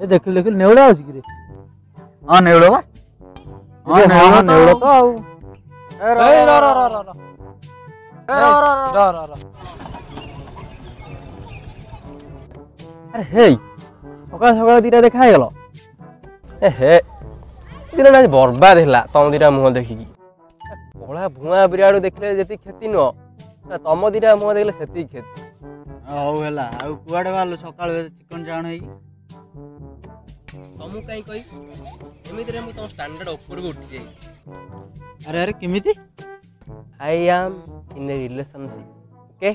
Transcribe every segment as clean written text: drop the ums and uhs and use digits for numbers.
ए देखिल देखिल नेवड़ा होची कि रे। हां नेवड़ो बा हां नेवड़ो तो आउ ए रो रो रो रो रो रो रो अरे हे सकाळ सकाळ दीटा देखा हे गलो ए हे दिन आज बर्बाद हैला तम दीटा मुह देखिकी कोला भुआ बिराड़ू देखले जति खेती न तम दीटा मुह देखले सेति खेती हौ हैला आ कुआडे वालो सकाळ चिकन जाण है तमु काई कहि एमिति रे मु तम स्टैंडर्ड ऊपर को उठी जाई। अरे अरे केमिति I am in A relationship okay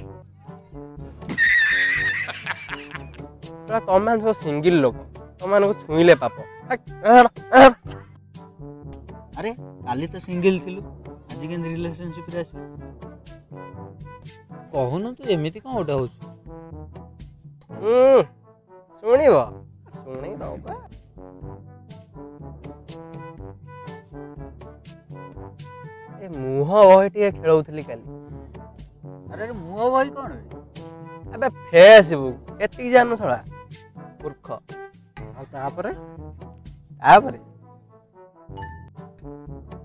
सला तम मान सो सिंगल लोग तम मान को छुईले पाप अरे काली तो सिंगल थिलु आज के रिलेशनशिप रे आसी कहून तू एमिति का ओटा होछ सुनिबो सुनी दो बा ए मुह बहिटी खेलौथली काली। अरे मुह भाई कोन अबे फेसबुक एति जानु छला मूर्ख आ तापरे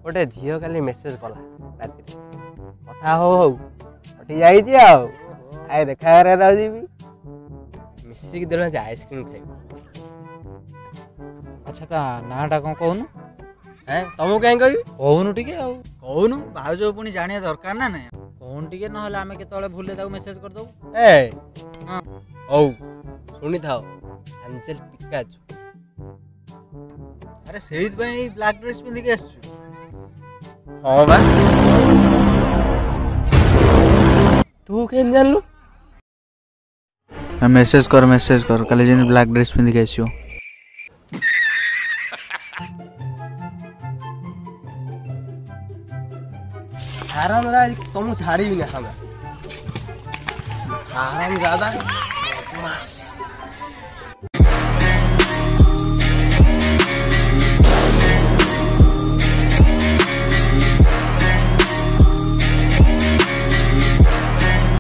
गोटे झील काली मेसेज कला राति कथा हो हटी जाइए आए देखा कर मिसिक देना आइसक्रीम खाई। अच्छा ता नाटा कौन कहूनु तुमको कहीं कह कहूनु टिके आ कहूनु भाउज पुणी जानिया दरकार ना नहीं कहून टिके नहले आमे केतले भूले ताको मेसेज कर दऊ ए हां ओ सुनी थाओ एंजल पिकाचू अरे सेहित भाई ब्लैक ड्रेस पिंदी के आछू हां बा तू केन जानलु मेसेज कर काले जिन ब्लैक ड्रेस पिंदी के आछू आराम तुम छाड़ी भी ना हमें आराम ज्यादा